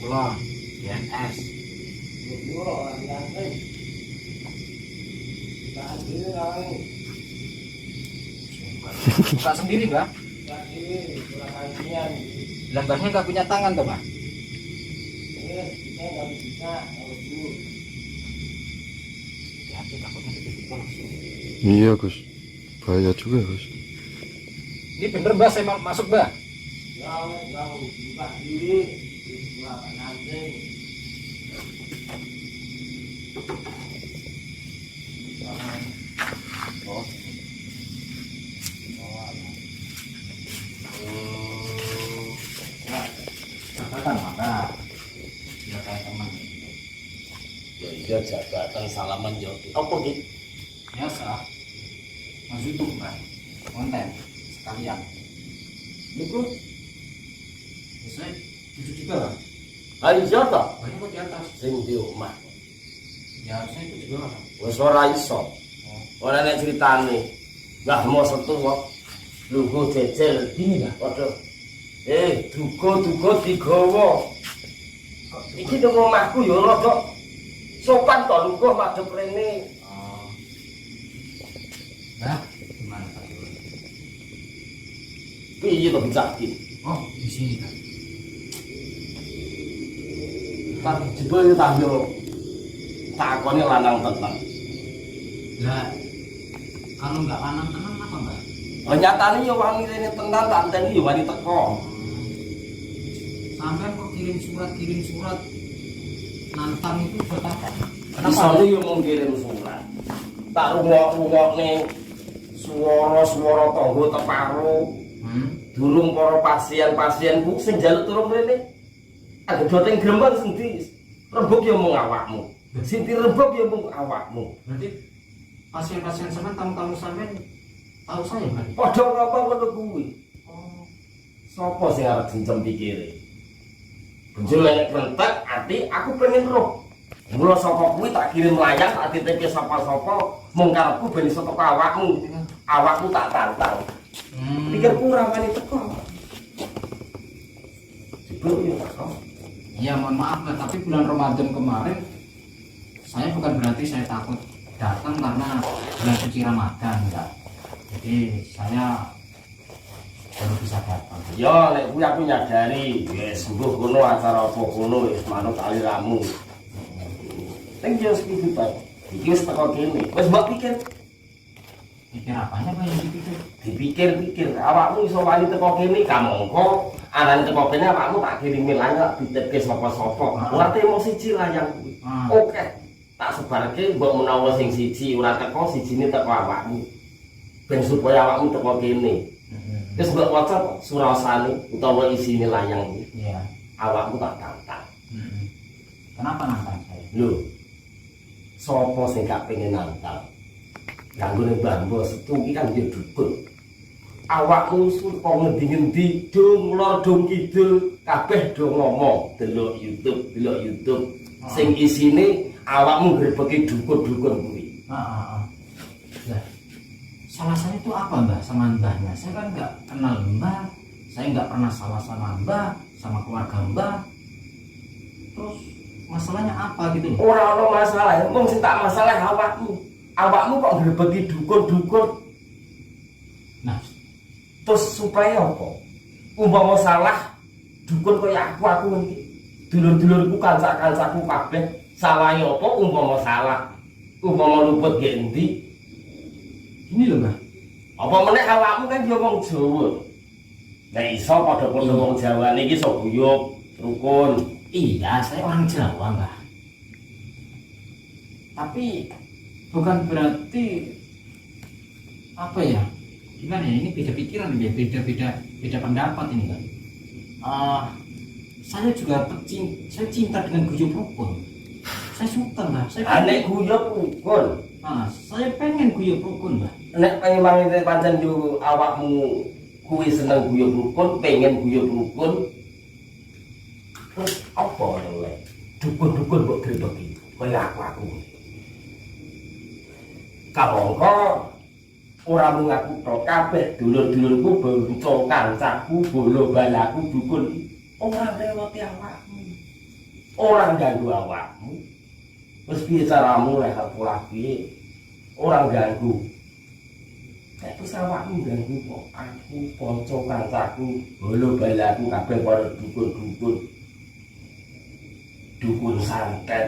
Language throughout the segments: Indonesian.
Kula DNS. Buka sendiri, Mbak. Lembahnya nggak punya tangan tuh, Mbak. Hati takutnya dipikul. Iya Gus, bahaya juga Gus. Ini bener Mbak, saya mau masuk Mbak. Katakan maka ya kayak teman. Ya iya jabatan salaman yo. Apa ki? Biasa. Mas YouTube Mbak. Konten sekalian. Niku saya cucu juga Mbak. Ayo iya to? Banyak kok di atas. Sing di omah. Ya saya itu juga. Wis ora iso. Ora nek critane. Mbah mau setu kok. Lungguh jejel Ini Mbak. padha. Duga digawa. Iki nang omahku yo rada sopan to lungguh madhep rene. Oh. Mbak, gimana Pak? Piye to bicaki? Oh, di sini Pak. Tak jebul tak yo. Takone lanang tenan. Lah, kalau nggak lanang tenan apa Mbak? Nyatane yo wani rene tenan tak anteni yo wani teko. Sampai kok kirim surat nantang itu buat apa? Isone yo mung kirim surat. Tak rungok-rungokne swara-swara tangga teparo. Durung para pasien-pasienku sing njaluk turun rene. Ada doteng grembang sing di rembug yo mung awakmu. Sing dirembug yo mung awakmu. Berarti pasien-pasien sampean, tamu-tamu sampean tahu saya Mbak? Padha ngapa ngono kuwi? Oh, Sopo sing arep jencem pikire? Benjol nek krentek ati aku pengen roh. Mula sapa kuwi tak kirim layang tak titipke sapa-sapa mung karepku ben iso teko awakmu. Awakmu tak tantang. Pikirku ora wani teko. Jebul yo teko. Iya mohon maaf Mbak, tapi bulan Ramadan kemarin saya bukan berarti saya takut datang karena bulan suci Ramadan enggak. Jadi saya baru bisa datang. Yo nek kuwi aku nyadari, wis mbuh kono acara apa kono wis manut aliramu. Ning yo sepitu Pak. Iki wis teko kene. Wis mbok pikir, Pikir apanya Pak yang dipikir? dipikir-pikir awakmu iso wani teko kene kamangka anane teko kene awakmu tak kirimi layang dititipke sapa-sapa. Ora temo siji layang kuwi. Oke. Tak sebarke mbok menawa sing siji ora teko sijine teko awakmu. Ben supaya awakmu teko kene. Wis mbok waca surasane utawa isine layang iki. Iya. Awakmu tak tantang. Kenapa nantang saya? Lho. Sapa sing gak pengen nantang? Ganggone Mbah Setu iki kan yo dukun. Awakmu surpa ngendi-endi dong lor dong kidul kabeh do ngomong delok YouTube. Sing isine awakmu grebeki dukun-dukun kuwi. Lah, salah saya itu apa Mbak sama Mbahnya? Saya kan nggak kenal Mbah, saya nggak pernah salah sama Mbah, sama keluarga Mbah. Terus masalahnya apa gitu loh? Ora ono masalah, mung sing tak masalah awakmu. Awakmu kok grebeki dukun-dukun. Nah, Terus supaya apa? Umpama salah dukun kaya aku iki. Dulur-dulurku kanca-kancaku kabeh salahe apa umpama salah? Umpama luput gendi. ini loh Mbah. Apa meneh awakmu kan yo wong Jawa. Nek iso padha-padha wong Jawane iki iso guyub, rukun. Iya, saya orang Jawa Mbah. Tapi bukan berarti apa ya? Gimana ya? Ini beda pikiran ya, beda pendapat ini kan. Saya juga saya cinta dengan guyub rukun. Saya suka Mbah. Nek guyub rukun. Saya pengen guyub rukun Mbah. Nek memang itu pancen yo awakmu kuwi seneng guyub rukun, pengen guyub rukun. Terus apa oleh dukun-dukun mbok grebeki kaya aku. Kamangka ora mung aku tok, kabeh dulur-dulurku, bonco kancaku, bolo balaku dukun ora ngrewoti awakmu. orang ganggu awakmu. Terus piye caramu lek pola piye? Orang ganggu. Terus awakmu ganggu kok aku kanca kancaku, bolo balaku kabeh para dukun-dukun. Dukun santet.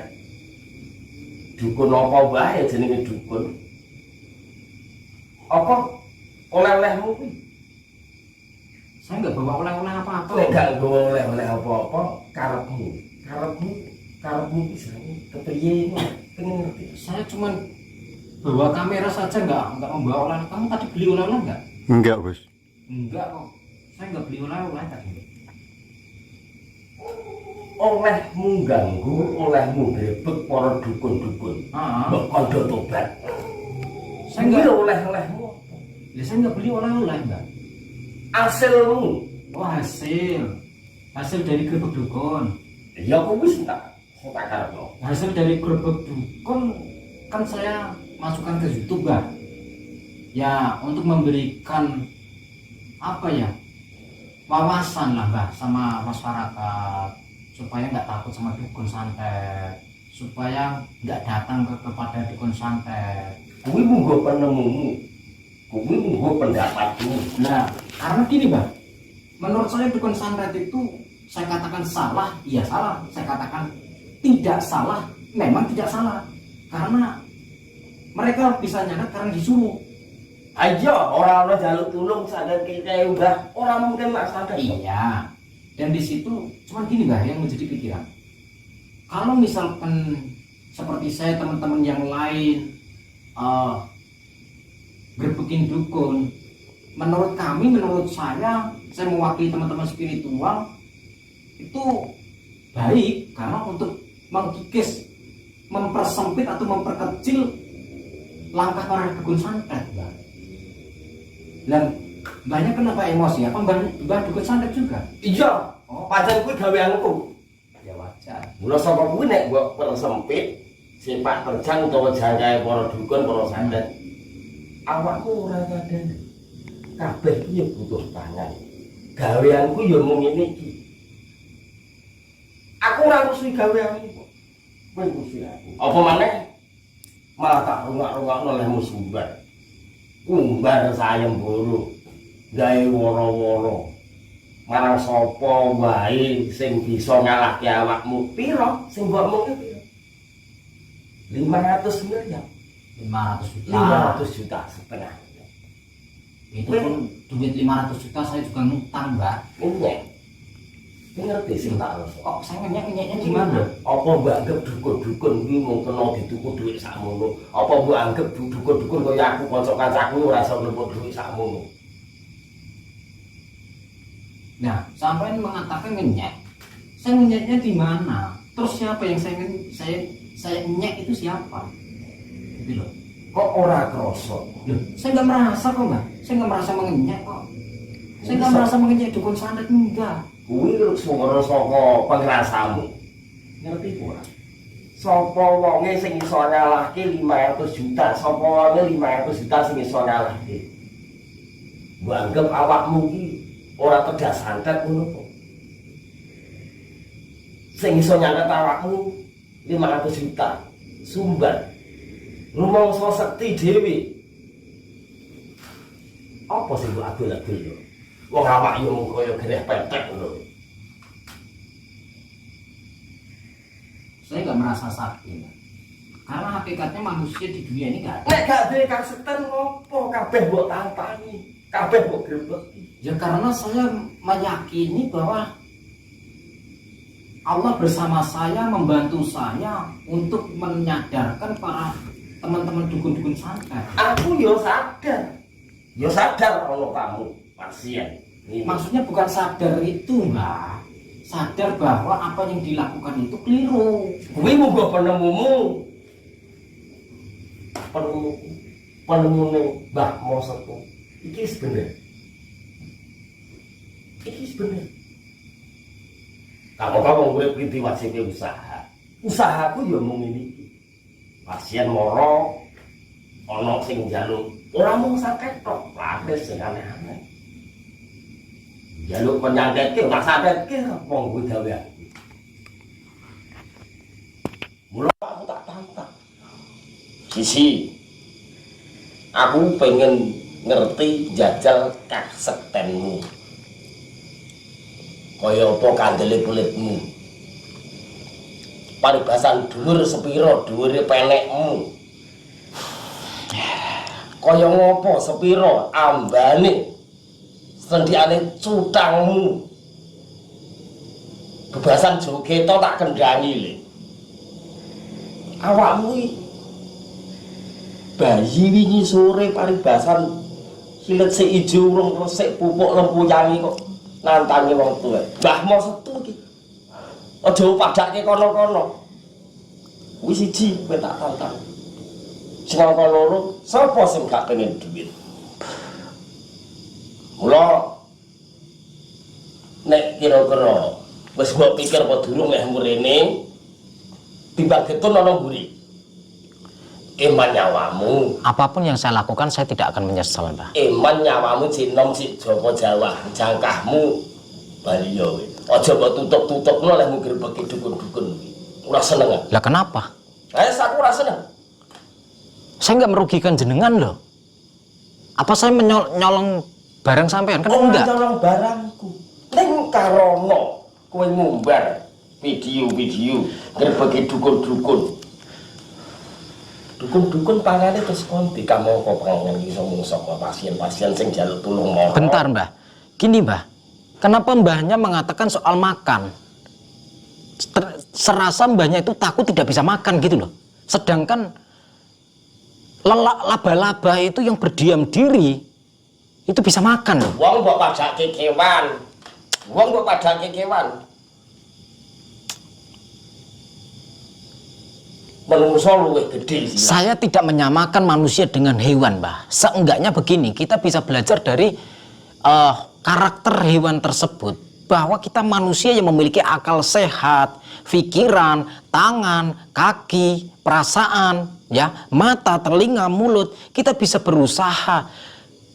Dukun apa wae jenenge dukun. Apa oleh-olehmu kuwi? Saya nggak bawa oleh-oleh apa-apa. Lek gak bawa oleh-oleh apa-apa, karepmu bisa kepriye pengen ngerti. Saya cuma bawa kamera saja, nggak membawa oleh. Kamu tadi beli oleh-oleh nggak? Enggak, Bos. Enggak kok. Saya nggak beli oleh-oleh tadi. Olehmu ganggu, olehmu grebek para dukun-dukun. Mbok kandha tobat. Saya nggak oleh-olehmu. Ya saya nggak beli oleh-oleh nggak. Hasilmu. Oh hasil dari grebek dukun. Ya aku wis tak karepno. Hasil dari grebek dukun kan saya masukkan ke YouTube Mbak. Ya untuk memberikan apa ya, wawasan lah Mbak sama masyarakat supaya nggak takut sama dukun santet, supaya nggak datang kepada dukun santet. Kuwi munggo penemumu, kuwi munggo pendapatmu. Nah karena gini Mbak, menurut saya dukun santet itu saya katakan salah, iya salah. Saya katakan tidak salah, memang tidak salah. Karena mereka bisa nyantet karena disuruh. Ayo, orang jaluk tulung sadar kita udah orang mungkin mak sadar. Iya. Dan di situ cuman gini Mbak yang menjadi pikiran. Kalau misalkan seperti saya teman-teman yang lain gerbekin dukun, menurut saya mewakili teman-teman spiritual itu baik karena untuk mengkikis, mempersempit atau memperkecil langkah para dukun santet. Dan banyak kenapa emosi ya, mbak dukun santet juga. Iya, pancen kuwi gaweanku. Ya wajar. Mula saka kuwi nek mbok persempit sepak terjang utawa jangkae para dukun para santet. Awakku ora kadang kabeh iki butuh tangan. Gaweanku ya mung ngene iki. Aku ora kuwi gaweanku kok. Kowe kuwi aku. Apa maneh malah tak rungak-rungakno olehmu sumbar. Umbar sayembara gawe woro-woro. Marang sapa wae sing bisa ngalahke awakmu pira sing mbok omongke pira? 500 miliar. 500 juta. 500 juta setengah. Itu pun duit 500 juta saya juga ngutang Mbak. Nyek. Ngerti sing tak rasa. Kok saya nyeknya gimana? Apa mbok anggap dukun-dukun kuwi mung kena dituku dhuwit sakmono? Apa mbok anggap dukun-dukun kaya aku kanca-kancaku ora iso nempuk dhuwit sakmono? Nah, sampai mengatakan ngenyek. Saya ngenyeknya di mana? Terus siapa yang saya nyek itu siapa? Gitu loh. Kok ora krasa? Saya nggak merasa kok Mbak. Saya nggak merasa mengenyek kok. Saya nggak merasa mengenyek dukun santet, enggak. Kuwi suara saka pengrasamu. Ngerti ora? Sapa wonge sing iso ngalahke 500 juta? Sapa wonge 500 juta sing iso ngalahke? Mbok anggap awakmu iki ora tegas santet ngono kok. Sing iso nyantet awakmu 500 juta sumber. Rumangsa sekti dhewe. Apa sing mbok adol-adol yo? Wong awak yo mung kaya greh petek ngono. Saya nggak merasa sakit. Karena hakikatnya manusia di dunia ini nggak ada. Nek gak duwe kasetan ngopo kabeh mbok tampani, kabeh mbok grebeki. Ya karena saya meyakini bahwa Allah bersama saya, membantu saya untuk menyadarkan para teman-teman dukun-dukun santet. Aku yo sadar kalau kamu pasien. Maksudnya bukan sadar itu Mbak, sadar bahwa apa yang dilakukan itu keliru. Kuwi munggo penemumu. Penemune Mbah Moseku. Iki sebener. Kamu urip iki wajibe usaha. Usahaku yo mung iki. Pasien moro ana sing njaluk ora mung santet tok, kabeh sing aneh-aneh. Njaluk penyakitke ora santetke wong kuwi gawe aku. Mula aku tak tantang. Sisi, aku pengen ngerti jajal kasektenmu. Kaya apa kandele kulitmu. Paribasan dhuwur sepira dhuwure penekmu. Kaya ngopo sepira ambane sendikane cutangmu. Bebasan jogeta tak kendhangi le. Awakmu iki bayi wingi sore paribasan silet sik ijo urung resik pupuk lempuyangi kok nantangi wong tuwa. Mbah mau setu iki. Aja padake kono-kono. Kuwi siji kowe tak tantang. Sing angka loro, sapa sing gak pengen duit? Mula nek kira-kira wis mbok pikir apa durung meh mrene timbang getun ana mburi. Iman nyawamu. Apapun yang saya lakukan, saya tidak akan menyesal, Mbah. Iman nyawamu jinom sik Joko Jawa, jangkahmu Bali yo. Aja mbok tutup-tutupno lek mungkir beki dukun-dukun kuwi. Ora seneng. Lah kenapa? Aku ora seneng. Saya nggak merugikan jenengan loh. Apa saya nyolong barang sampean? Kan enggak. Nyolong barangku. Ning karono kowe ngumbar video-video ngerbeki dukun-dukun. Dukun-dukun pangane terus konti kamu kok pengen iso mungsok pasien-pasien sing njaluk tulung moro. Bentar, Mbah. Gini, Mbah. Kenapa mbahnya mengatakan soal makan? Serasa mbahnya itu takut tidak bisa makan gitu loh. Sedangkan laba-laba itu yang berdiam diri itu bisa makan loh. Wong mbok padake kewan. Wong mbok padake kewan. Menungso luwih gede sih. Saya tidak menyamakan manusia dengan hewan, Mbah. Seenggaknya begini, kita bisa belajar dari karakter hewan tersebut, bahwa kita manusia yang memiliki akal sehat, pikiran, tangan, kaki, perasaan, ya, mata, telinga, mulut, kita bisa berusaha.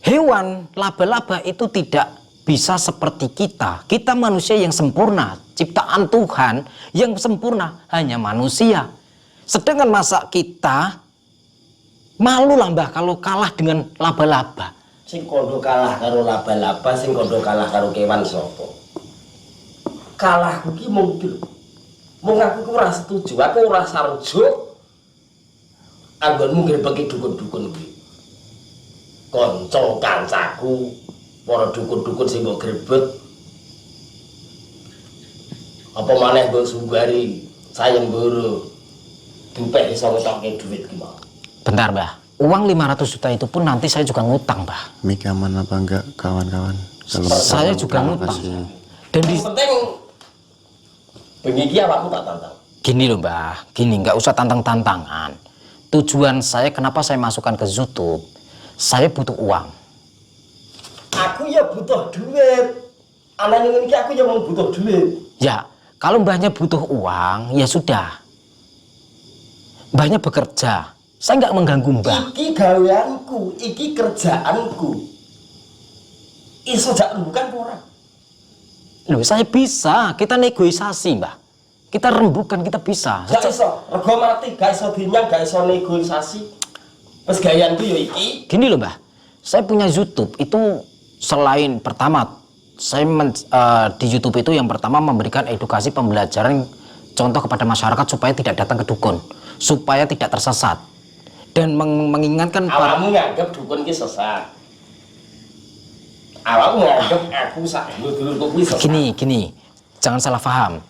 Hewan, laba-laba itu tidak bisa seperti kita. Kita manusia yang sempurna, ciptaan Tuhan yang sempurna, hanya manusia. Sedangkan masa kita malu lah, Mbah, kalau kalah dengan laba-laba. Sing kondo kalah karo laba-laba, sing kondo kalah karo kewan sapa? Kalah iki mungkin. Mung aku ora setuju, aku ora sarjo. Anggonmu grebeki dukun-dukun kuwi. Kanca kancaku, para dukun-dukun sing mbok grebek. Apa maneh mbok sunggari sayembara. Dupek iso ngetokke duit ki mau. Bentar, Mbah. Uang 500 juta itu pun nanti saya juga ngutang, Mbah. Mik aman apa enggak kawan-kawan? Saya juga ngutang. Dan di Penting bengi iki awakmu tak tantang. gini loh, Mbah. Gini, nggak usah tantang-tantangan. Tujuan saya kenapa saya masukkan ke YouTube, saya butuh uang. Aku ya butuh duit. Anak ini aku ya mau butuh duit. Ya, kalau mbahnya butuh uang, ya sudah. Mbahnya bekerja. Saya nggak mengganggu mbah. Iki gaweanku, iki kerjaanku. Iso jak rembukan ora? Loh, saya bisa. Kita negosiasi, Mbah. Kita rembukan, kita bisa. Gak iso, rego mati, gak iso dinyang, gak iso negosiasi. Wes gaweanku ya iki. Gini loh, Mbah. Saya punya YouTube itu selain pertama di YouTube itu yang pertama memberikan edukasi pembelajaran contoh kepada masyarakat supaya tidak datang ke dukun, supaya tidak tersesat, dan mengingatkan Awakmu nganggep dukun ki sesat. Awakmu nganggep aku sak dulur-dulurku kuwi sesat. Gini, jangan salah paham.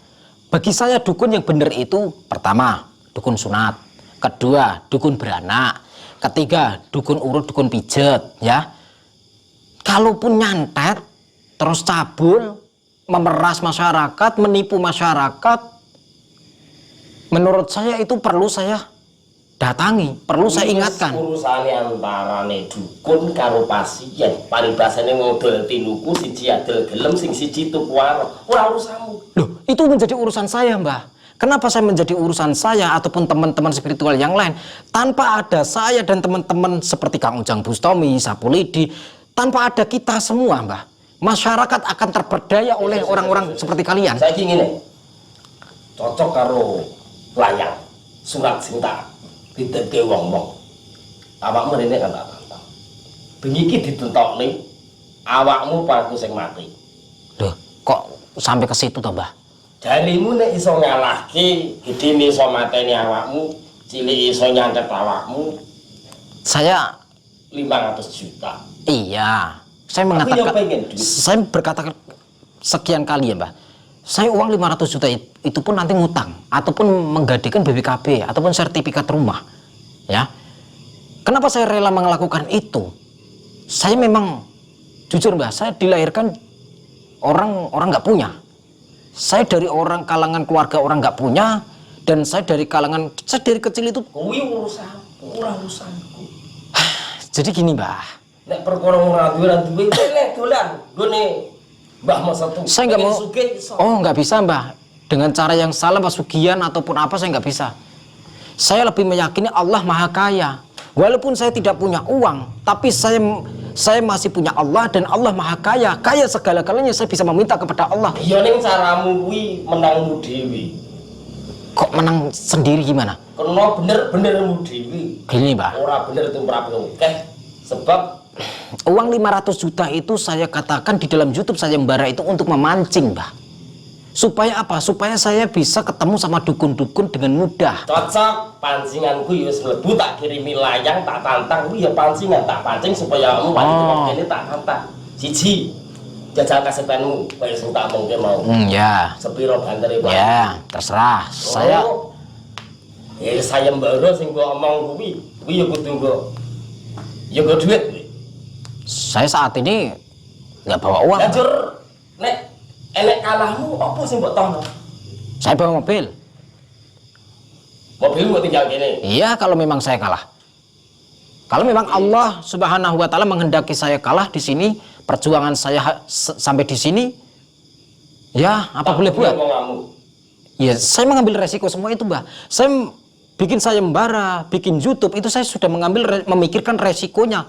Bagi saya dukun yang benar itu pertama dukun sunat, kedua dukun beranak, ketiga dukun urut, dukun pijet, ya. Kalaupun nyantet terus cabul, memeras masyarakat, menipu masyarakat, menurut saya itu perlu saya datangi, perlu saya ingatkan. Urusane antarane dukun karo pasien, paribasane model tinuku siji adil gelem sing siji tuku ora urusanmu. Loh, itu menjadi urusan saya, Mbah. Kenapa saya menjadi urusan saya ataupun teman-teman spiritual yang lain? Tanpa ada saya dan teman-teman seperti Kang Ujang Bustomi, Sapulidi, tanpa ada kita semua, Mbah, masyarakat akan terperdaya oleh orang-orang seperti kalian. Saiki ngene. Cocok karo layang. surat sing tak dititipke wong-wong. Awakmu rene kan tak tantang. Bengi iki ditentokne awakmu paku sing mati. Loh, kok sampai ke situ toh, Mbah? Jarimu nek iso ngalahke, gedene iso mateni awakmu, cilik iso nyantet awakmu, Saya 500 juta. iya, saya Aku mengatakan, ya pengen duit. saya berkata sekian kali ya, Mbah. Saya uang 500 juta itu pun nanti ngutang ataupun menggadaikan BPKB ataupun sertifikat rumah. Ya. Kenapa saya rela melakukan itu? Saya memang jujur, Mbah, saya dilahirkan orang nggak punya. Saya dari orang kalangan keluarga orang nggak punya, dan saya dari kecil itu. Kuwi urusanku, ora urusanku. Jadi gini, Mbah. Nek perkara ora duwe nek dolan gone Mbah Mas Satu. Saya nggak mau. Oh, nggak bisa, Mbah. Dengan cara yang salah, pesugihan ataupun apa, saya nggak bisa. Saya lebih meyakini Allah Maha Kaya. Walaupun saya tidak punya uang, tapi saya masih punya Allah, dan Allah Maha Kaya. Kaya segala-galanya, saya bisa meminta kepada Allah. Iya ning caramu kuwi menangmu dhewe. Kok menang sendiri gimana? Karena bener-benermu dhewe. Gini, Mbah. Ora bener tumrap akeh. Sebab Uang 500 juta itu saya katakan di dalam YouTube saya membara itu untuk memancing, Mbah. Supaya apa? Supaya saya bisa ketemu sama dukun-dukun dengan mudah. cocok pancinganku ya wis mlebu, tak kirimi layang, tak tantang kuwi ya pancingan, tak pancing supaya kamu wani teko kene tak tantang. Siji, jajal kasetanmu kaya sing tak mongke mau. Ya. Sepiro bantere, Pak? Ya, terserah. Saya ya sayembara sing gua omong kuwi ya kudu nggo ya nggo duit kuwi. Saya saat ini nggak bawa uang. Lanjur nek enek kalahmu apa sing mbok tono? Saya bawa mobil. Mobil mbok tinggal kene. Iya, kalau memang saya kalah. Kalau memang Allah Subhanahu wa taala menghendaki saya kalah di sini, perjuangan saya sampai di sini, ya apa boleh buat. Ya, saya mengambil resiko semua itu, Mbah. Saya bikin sayembara, bikin YouTube, itu saya sudah memikirkan resikonya.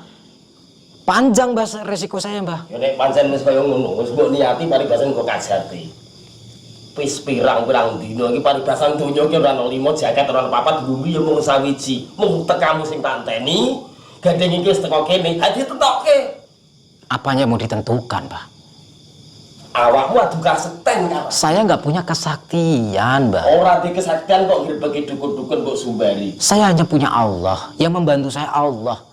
Panjang, Mbah, resiko saya, Mbah. Ya nek pancen wis kaya ngono, wis mbok niati paribasan kok kajati. Wis pirang-pirang dina iki paribasan donya ki ora ana 5 jagat ora ana 4 bumi ya mung sawiji. Mung tekamu sing tak enteni, gandeng iki wis teko kene, hadi tentokke. Apanya mau ditentukan, Mbah? Awakmu adu kaseten kan. Saya nggak punya kesaktian, Mbah. Ora di kesaktian kok ngrebeki dukun-dukun kok sumbari. Saya hanya punya Allah. Yang membantu saya Allah.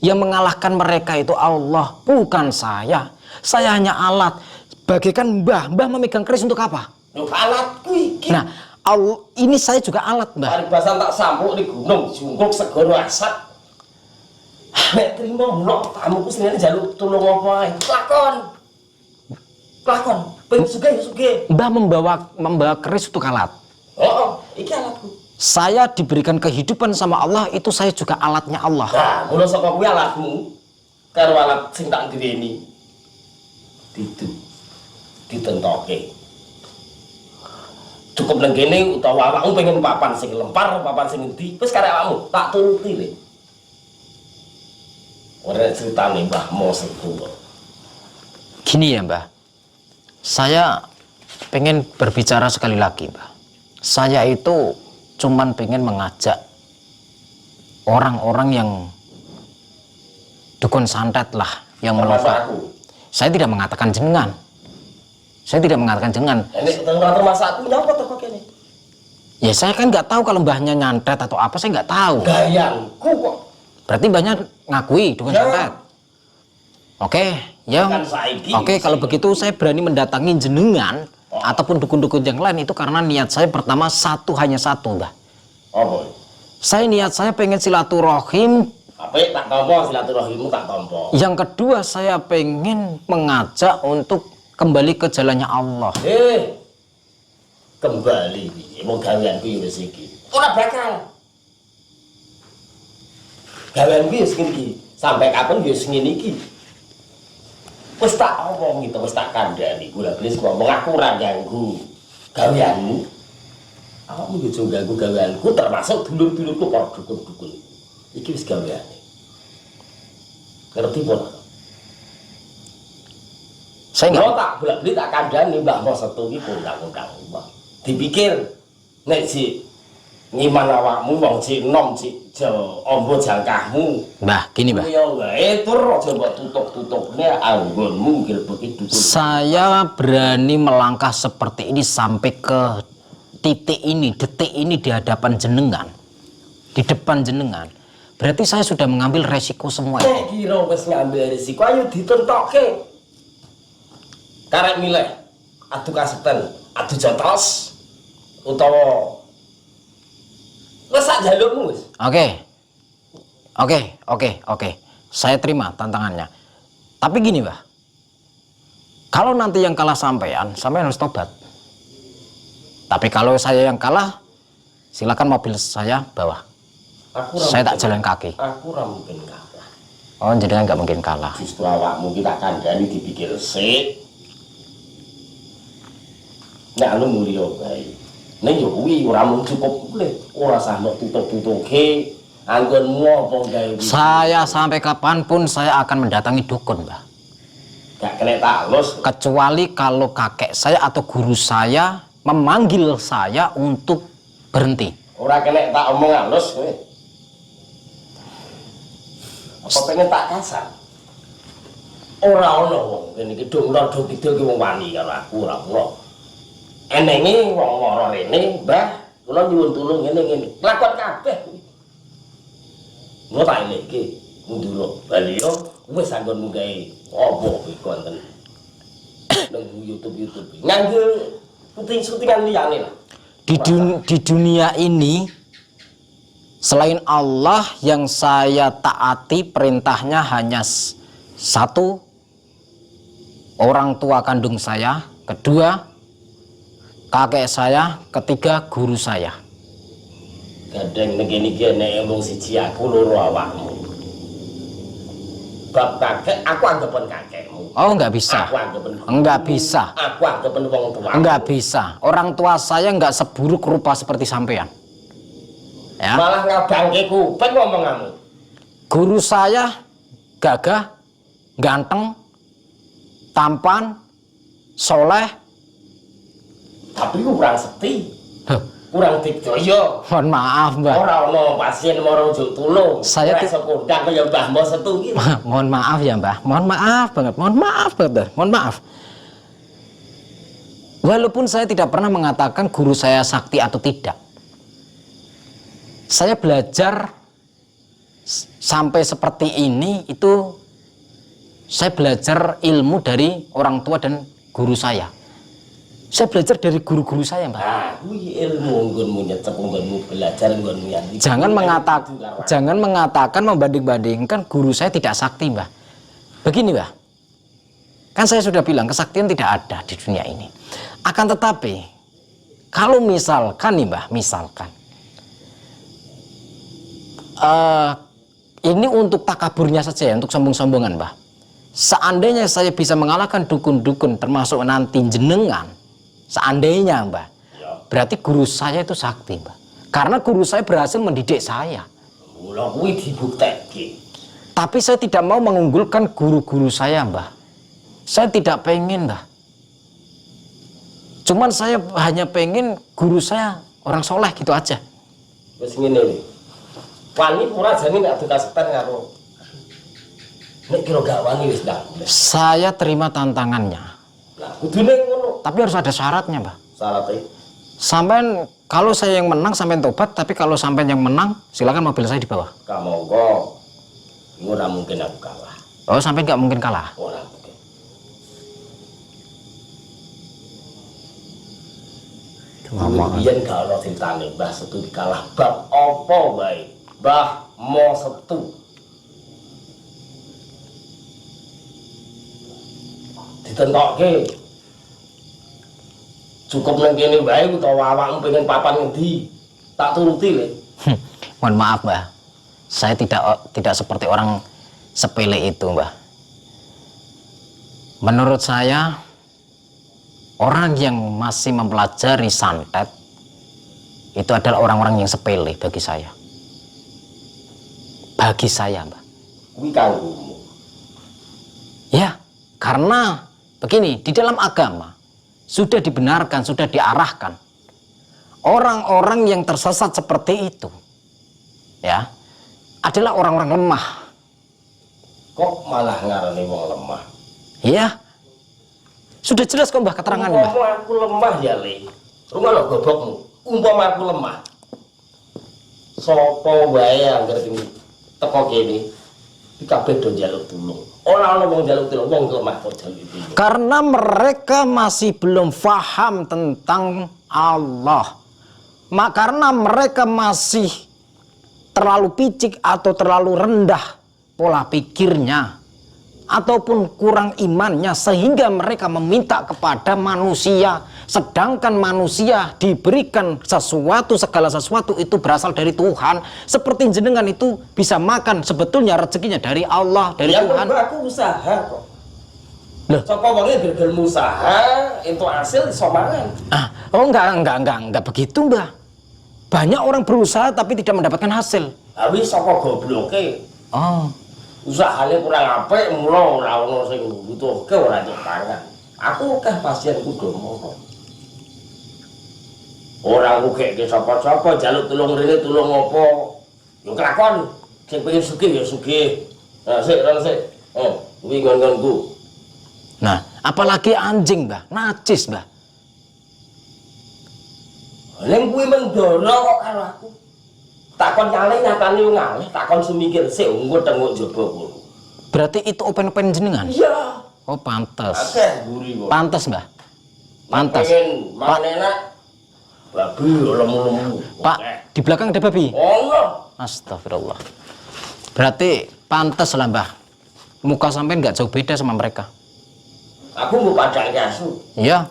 Yang mengalahkan mereka itu Allah, bukan saya. Saya hanya alat. Bagaikan Mbah memegang keris untuk apa? Lho alatku iki. Nah, ini saya juga alat, Mbah. Paribasan tak sampuk di gunung, jungkuk segoro asap. Nek trimo mulok tamuku sing njaluk tulung apa ae. Lakon. Pengen sugih ya sugih. Mbah membawa keris untuk alat. Oh, iki alatku. Saya diberikan kehidupan sama Allah, itu saya juga alatnya Allah. Nah, mula saka kuwi alatmu karo alat sing tak duweni. Ditentoke. Cukup nang kene utawa awakmu pengen papan sing lempar, papan sing endi, wis karek awakmu, tak turuti le. Ora ceritane Mbah Mos itu. Gini ya, Mbah. Saya pengen berbicara sekali lagi, Mbah. Saya itu cuman pengen mengajak orang-orang yang dukun santet lah, yang melupa. Saya tidak mengatakan jenengan. Saya tidak mengatakan jenengan. Ini termasuk aku nyapa toko kene. Ya saya kan nggak tahu kalau mbahnya nyantet atau apa, saya nggak tahu. Gayangku kok. Berarti mbahnya ngakui dukun santet. Oke, ya. Oke, kalau begitu saya berani mendatangi jenengan ataupun dukun-dukun yang lain itu karena niat saya pertama hanya satu, Mbah. Apa? Saya niat saya pengen silaturahim. Apa tak tampa silaturahimmu tak tampa. Yang kedua saya pengen mengajak untuk kembali ke jalannya Allah. Kembali mau gaweanku ya wis iki. Ora bakal. Gaweanku ya sing iki. Sampai kapan ya sing ngene iki. Wis tak omong gitu, wis tak kandhani. Kula wis ngomong aku ora ganggu gaweanmu. Awakmu yo aja ganggu gaweanku termasuk dulur-dulurku para dukun-dukun. Iki wis gaweane. Ngerti pun? Saya nggak. Tak bolak-balik tak kandhani Mbah Mos Setu iki kondang-kondang. Dipikir nek si ngiman awakmu wong cik nom cik ombo jangkahmu. Mbah, gini Mbah. Yo gawe tur aja mbok tutup-tutupne anggonmu gilbeki dukun. Saya berani melangkah seperti ini sampai ke titik ini, detik ini di hadapan jenengan. Di depan jenengan. Berarti saya sudah mengambil resiko semua itu. Nek kira wis ngambil resiko ayo ditentokke. Karek milih adu kasepen, adu jotos utawa wis sak jalukmu wis. Oke. Saya terima tantangannya. Tapi gini, Mbah. Kalau nanti yang kalah sampean harus tobat. Tapi kalau saya yang kalah, silakan mobil saya bawa. Saya tak jalan kaki. Aku ora mungkin kalah. Oh, jadi nggak mungkin kalah. Justru awakmu kita kandhani dipikir sik. Nek anu mulya bae. Nek yo kuwi ora mung cukup kulit, ora sah mbok tutuk-tutuke anggonmu apa gawe. Saya sampai kapanpun saya akan mendatangi dukun, Mbah. Gak kena talus. Kecuali kalau kakek saya atau guru saya memanggil saya untuk berhenti. Ora kena tak omong halus kowe. Apa pengen tak kasar? Ora ono wong kene iki dong rada kidul ki wong wani karo aku ora ora. Enenge wong loro rene, Mbah, kula nyuwun tulung ngene-ngene. Lakon kabeh kuwi. Ngono tak iki mundur bali yo wis anggonmu gawe apa kuwi konten. Nang YouTube. Nganggo syutingan liyane lah. Di dunia ini selain Allah yang saya taati perintahnya hanya satu, orang tua kandung saya, kedua kakek saya, ketiga guru saya. Kadang negene iki nek emong siji aku loro awakmu. Bab kakek aku anggapan kakekmu. Oh, enggak bisa. Aku anggapan. Enggak bisa. Aku anggapan wong tua. Enggak bisa. Orang tua saya enggak seburuk rupa seperti sampean. Ya. Malah ngabangke kuping ngomonganmu. Guru saya gagah, ganteng, tampan, soleh. Tapi kurang sekti. Huh. Kurang dikdaya. Mohon maaf, Mbak. Ora ono pasien mara ujug tulung. Saya iso kondang kaya Mbah Mo Setu iki. Mohon maaf ya, Mbah. Mohon maaf banget. Mohon maaf banget. Mohon maaf. Walaupun saya tidak pernah mengatakan guru saya sakti atau tidak. Saya belajar sampai seperti ini itu saya belajar ilmu dari orang tua dan guru saya. Saya belajar dari guru-guru saya, Mbak. Ah, kuwi ilmu nggonmu nyecep nggonmu belajar nggonmu yang iki. Jangan mengatakan membanding-bandingkan guru saya tidak sakti, Mbak. Begini, Mbak. Kan saya sudah bilang kesaktian tidak ada di dunia ini. Akan tetapi kalau misalkan nih, Mbak, misalkan ini untuk takaburnya saja ya, untuk sombong-sombongan, Mbak. Seandainya saya bisa mengalahkan dukun-dukun termasuk nanti jenengan, seandainya, Mbak, berarti guru saya itu sakti, Mbak. Karena guru saya berhasil mendidik saya. Mula kuwi dibuktekke. Tapi saya tidak mau mengunggulkan guru-guru saya, Mbak. Saya tidak pengen, Mbak. Cuman saya hanya pengen guru saya orang soleh gitu aja. Wis ngene lho. Wani ora jane nek adu kasepen karo. Nek kira gak wani wis dah. Saya terima tantangannya. Lah kudune ngono. Tapi harus ada syaratnya, Mbak. Syaratnya Sampai kalau saya yang menang sampai tobat, tapi kalau sampai yang menang silakan mobil saya di bawah. kamangka ora mungkin aku kalah. Oh, sampai nggak mungkin kalah. Ora mungkin. Kemudian gak ono ceritane Mbah Setu dikalah bab apa wae. Mbah Mo Setu. Ditentokke. Cukup nang kene wae utawa awakmu pengen papan ngendi? Tak turuti le. Mohon maaf, Mbah. Saya tidak seperti orang sepele itu, Mbah. Menurut saya, orang yang masih mempelajari santet itu adalah orang-orang yang sepele bagi saya. Bagi saya, Mbah. Kuwi kanggomu. Ya, karena begini, di dalam agama sudah dibenarkan, sudah diarahkan. orang-orang yang tersesat seperti itu, ya, adalah orang-orang lemah. Kok malah ngarani wong lemah? Ya, sudah jelas kok Mbah keterangannya, Mbah. Umpama aku lemah ya, Le. Rumah lo gobokmu. Umpama aku lemah. Sopo wae anggar teko kene. Iki kabeh do njaluk tulung. Ora ana wong njaluk tulung, wong lemah kok njaluk tulung. Karena mereka masih belum paham tentang Allah. Karena mereka masih terlalu picik atau terlalu rendah pola pikirnya, ataupun kurang imannya, sehingga mereka meminta kepada manusia, sedangkan manusia diberikan sesuatu, segala sesuatu itu berasal dari Tuhan. Seperti jenengan itu bisa makan, sebetulnya rezekinya dari Allah, dari ya, Tuhan. Aku usaha kok. Loh, sapa wonge gelem usaha, itu hasil iso mangan. Oh enggak begitu, Mbah. Banyak orang berusaha tapi tidak mendapatkan hasil. Ha wis sapa gobloke. Oh, Usahane kurang apik, mula ora ono sing mbutuhke ora entuk pangan. Aku akeh pasienku do ngono. Ora ngugeke sapa-sapa, njaluk tulung rene tulung apa. Yo kelakon, sing pengen sugih ya sugih. Nah, sik. Kuwi ngon-ngonku. nah, apalagi anjing, Mbah, najis, Mbah. Ning kuwi mendoro kok karo aku. Takon nyale nyatane yo ngalih, takon semikir sik engko tengok jaba kono. Berarti itu open-open jenengan? Iya. Oh, pantes. Akeh mburi kok. Pantes, Mbah. Pantes. Pengen mangan enak. Babi lemu-lemu. Pak, di belakang ada babi? Oh enggak. Astagfirullah. Berarti pantes lah, Mbah. Muka sampean nggak jauh beda sama mereka. Aku mau padang asu. Iya.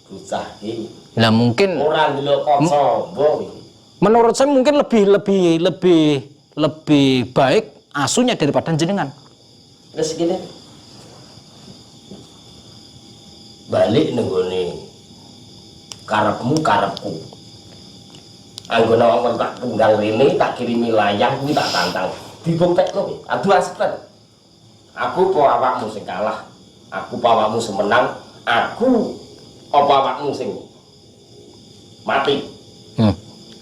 Bocah iki. Lah mungkin Ora ndelok kok sombong iki. menurut saya mungkin lebih baik asunya daripada jenengan. Wis gini. Balik nenggone karepmu karepku. Anggone wong tak tunggal rene tak kirimi layang kuwi tak tantang. Dibuktekno kowe. Adu aspen. Aku apa awakmu sing kalah? Aku apa awakmu sing menang? Aku apa awakmu sing mati?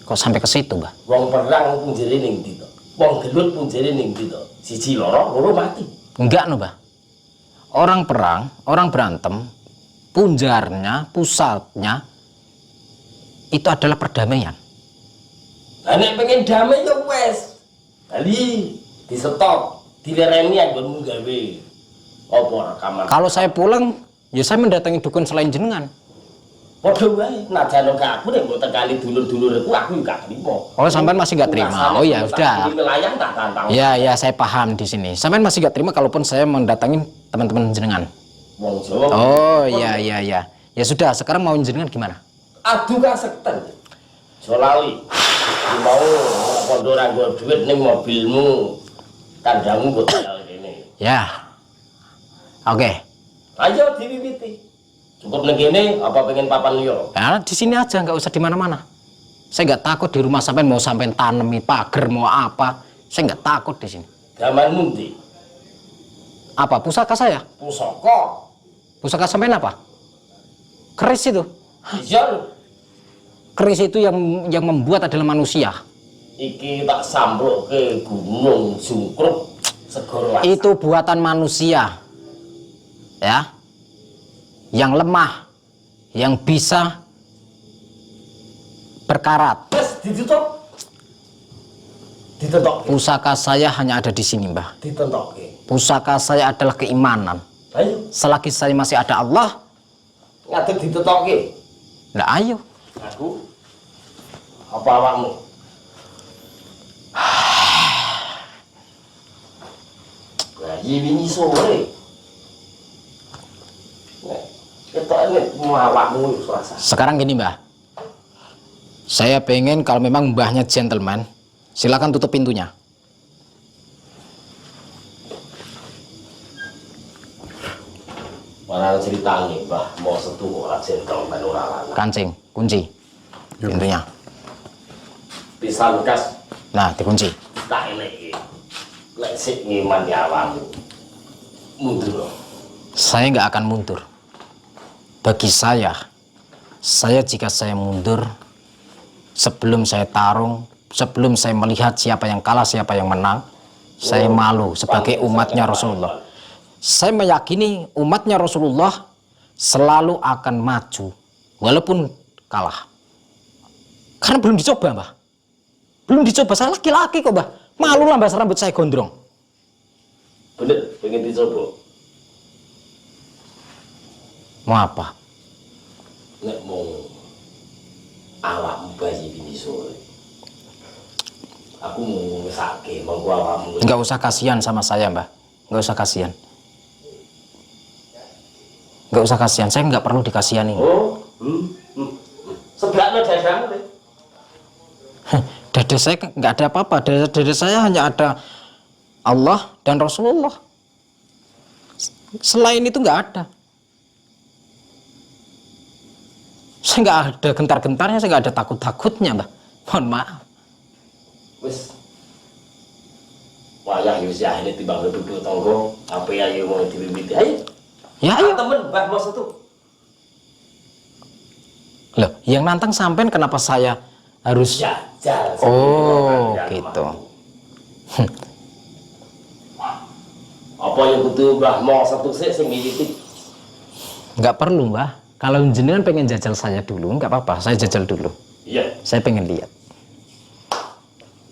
Kok sampai ke situ, Mbah? Wong perang pun jere ning ndi to? Wong gelut pun jere ning ndi to? Siji loro mati. Enggak, no, Mbah. Orang perang, orang berantem, punjarnya, pusatnya itu adalah perdamaian. Lah nek pengen damai ya wes. Kali di stop, dilereni anggonmu gawe. Apa rekaman? Kalau saya pulang, ya saya mendatangi dukun selain jenengan. Padha wae, najan kok aku nek mbok tekani dulur-dulurku aku gak trimo. Oh, sampean masih nggak terima? Oh ya sudah. Wilayah tak tantang. Ya, saya paham di sini. Sampean masih nggak terima kalaupun saya mendatangi teman-teman jenengan. Wong Jawa. Oh, ya. Ya sudah, sekarang mau jenengan gimana? Adu kasekten. Jolali. Mau kondo ora nggo dhuwit ning mobilmu. Kandhamu mbok tinggal kene. Ya. Oke. Ayo diwiwiti. Cukup ning kene apa pengen papan liya? Ya, di sini aja, nggak usah di mana-mana. Saya nggak takut di rumah sampean mau sampean tanemi pagar mau apa. Saya nggak takut di sini. Gamanmu ndi? Apa pusaka saya? Pusaka. Pusaka sampean apa? Keris itu. Iya. Keris itu yang membuat adalah manusia. Iki tak sampluk ke gunung Sungkruk segoro. Itu buatan manusia. Ya. Yang lemah, yang bisa berkarat. Wes ditutup. Ditentok. Pusaka saya hanya ada di sini, Mbah. Ditentokke. Pusaka saya adalah keimanan. Ayo, Selagi saya masih ada Allah, ngadeg ditentokke. nah ayo. Aku apa awakmu? Lah wingi sore. Nek ketokne awakmu suasa. Sekarang gini, Mbah. Saya pengen kalau memang mbahnya gentleman, silakan tutup pintunya. Orang ceritane, Mbah, mau setu ora gentleman ora lanang. Kancing, kunci pintunya. Pisan kas Nah, dikunci. tak eleke. Lek sik ngiman ya awakmu. Mundur. Saya nggak akan mundur. Bagi saya jika saya mundur, Sebelum saya tarung, sebelum saya melihat siapa yang kalah, siapa yang menang, saya malu sebagai umatnya Rasulullah. Saya meyakini umatnya Rasulullah selalu akan maju, walaupun kalah. Karena belum dicoba, Mbah. Belum dicoba, saya laki-laki kok, Mbah. Malu lah, Mbah, rambut saya gondrong. Bener, pengen dicoba. Mau apa? Nek mau awakmu bayi bini sore. Aku mau ngesake, mau awakmu. Nggak usah kasihan sama saya, Mbah. Nggak usah kasihan. Nggak usah kasihan, saya nggak perlu dikasihani. Oh, sebelaknya dadamu deh. Dada saya nggak ada apa-apa. Dada saya hanya ada Allah dan Rasulullah. Selain itu nggak ada. Saya nggak ada gentar-gentarnya, saya nggak ada takut-takutnya, Mbah. Mohon maaf. Wis. Wayah yo sih ini timbang duduk tonggo, apa ya yo mau diwiwiti. Ayo. Ya ayo. Temen Mbah Mas itu. Loh, yang nantang sampean kenapa saya harus? Jajal. Oh, gitu. Apa yang kudu Mbah mau satu sik sing ngiti? Nggak perlu, Mbah. Kalau jenengan pengen jajal saya dulu, nggak apa-apa. Saya jajal dulu. Iya. Saya pengen lihat.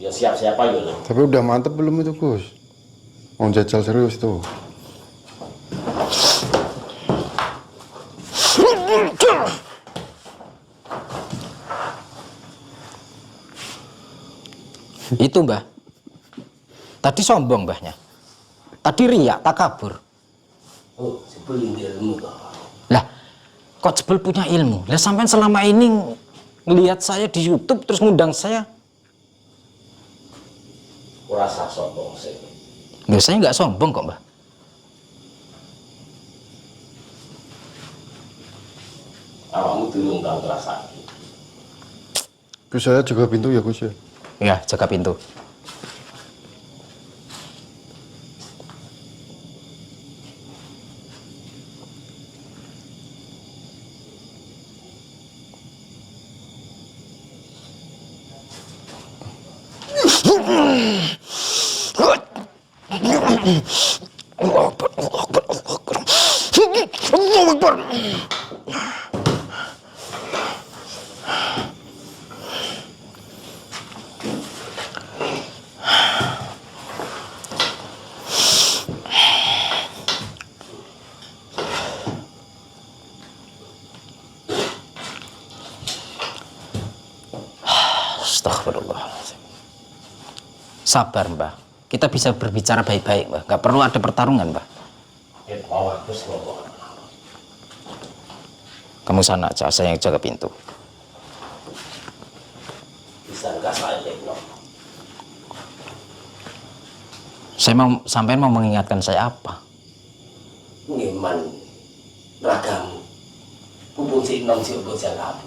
Ya siap-siap aja lah. Tapi udah mantep belum itu, Gus? Mau jajal serius tuh. Itu, Mbah. Tadi sombong, Mbahnya. Tadi riak, takabur. Oh, sebelum ilmu kok. Lah, kok jebel punya ilmu? Lah sampean selama ini ngelihat saya di YouTube terus ngundang saya. Ora sah sombong sih. Loh, saya nggak sombong kok, Mbah. Awakmu durung tau ngrasake. Gus, saya jaga pintu ya, Gus ya. Ya, jaga pintu. Allah Akbar, Allah Akbar, Allah Akbar. Allah Akbar. Astagfirullahaladzim. Sabar, Mbah. Kita bisa berbicara baik-baik, Mbah. Nggak perlu ada pertarungan, Mbah. Ya mau aku ngomong. Kamu sana aja, saya yang jaga pintu. Bisa enggak saya no. Sampai mau mengingatkan saya apa? Ngiman ragamu. Pupuk si nom si ubuk kamu.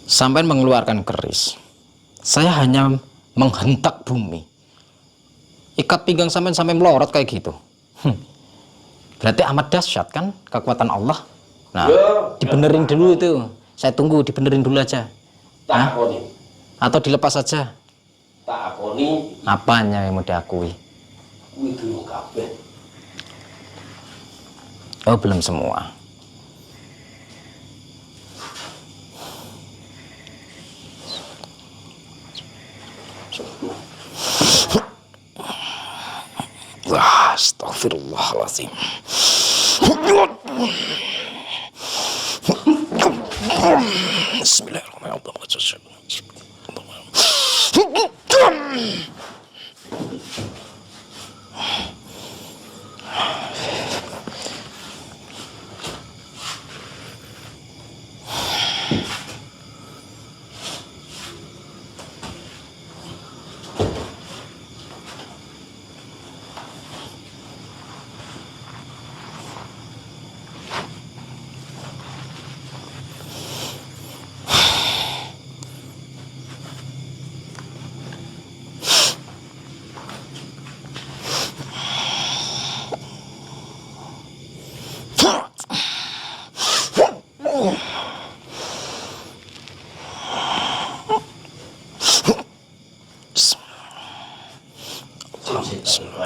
Sampai mengeluarkan keris. Saya hanya menghentak bumi. Ikat pinggang sampai melorot kayak gitu. Berarti amat dahsyat kan kekuatan Allah. Nah, dibenerin dulu itu. Saya tunggu dibenerin dulu aja. Tak akoni. Atau dilepas saja. Tak akoni. Apanya yang mau diakui? Kuwi durung kabeh. Oh, belum semua. Wah, astagfirullahaladzim. Bismillahirrahmanirrahim.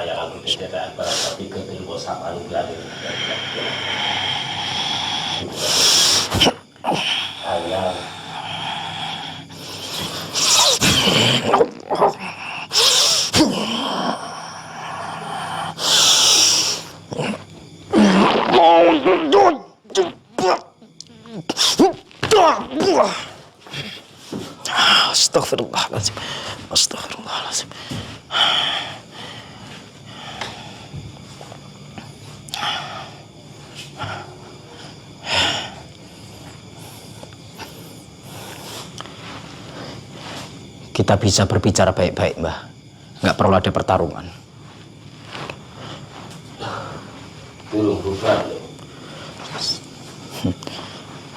yang aku tidak barang tapi ketilpo sapaan berani hanya Astagfirullahaladzim. Astagfirullahaladzim. Kita bisa berbicara baik-baik, Mbah. Nggak perlu ada pertarungan. turun bukan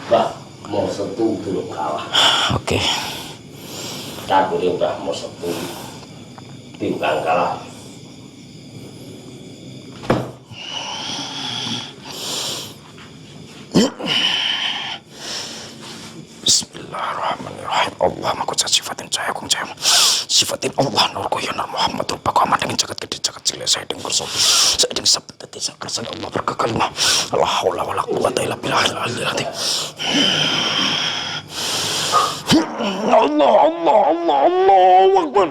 Mbah mau setu belum kalah. Oke. Aku yang Mbah mau setu tinggal kalah. Bismillahirrahmanirrahim. Allah makut sifatin cahayakum cahayam. Sifatin Allah nurku ya Muhammad rupaku amat dengan jagat gede jagat cilik saya dengan bersobi. Saya dengan sabda tadi sakarsan Allah berkekalimah. La haula wala quwata illa billahil aliyyil azim. Allah Allah Allah Allahu akbar.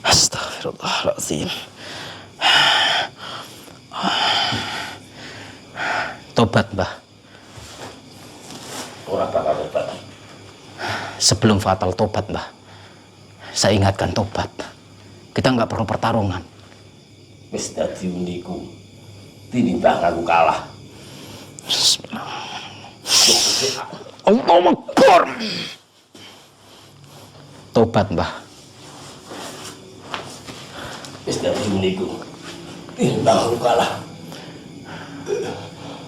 Astagfirullahaladzim. Tobat, Mbah. Orang bakal tobat. Sebelum fatal tobat, Mbah. Saya ingatkan tobat. Kita nggak perlu pertarungan. Wis dadi uniku. Tinimbang aku kalah. Bismillah. Allahu Akbar. Tobat, Mbah. Wis dadi uniku. Tinimbang aku kalah.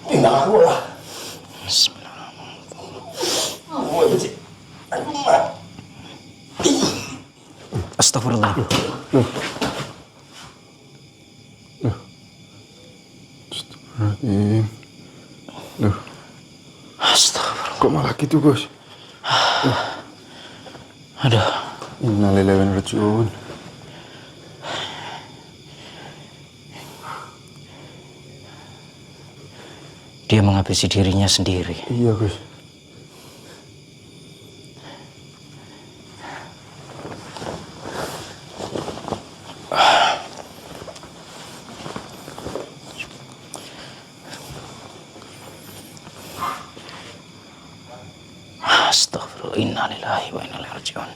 Tinimbang aku lah. Bismillah. Aku benci. Aku mah. Astagfirullah. Astagfirullahaladzim. Loh, Astagfirullah. kok malah gitu, Bos? Aduh. Innalillahi wa inna ilaihi raji'un. Dia menghabisi dirinya sendiri. Iya, Gus. Astagfirullah. Innalillahi wa inna ilaihi raji'un.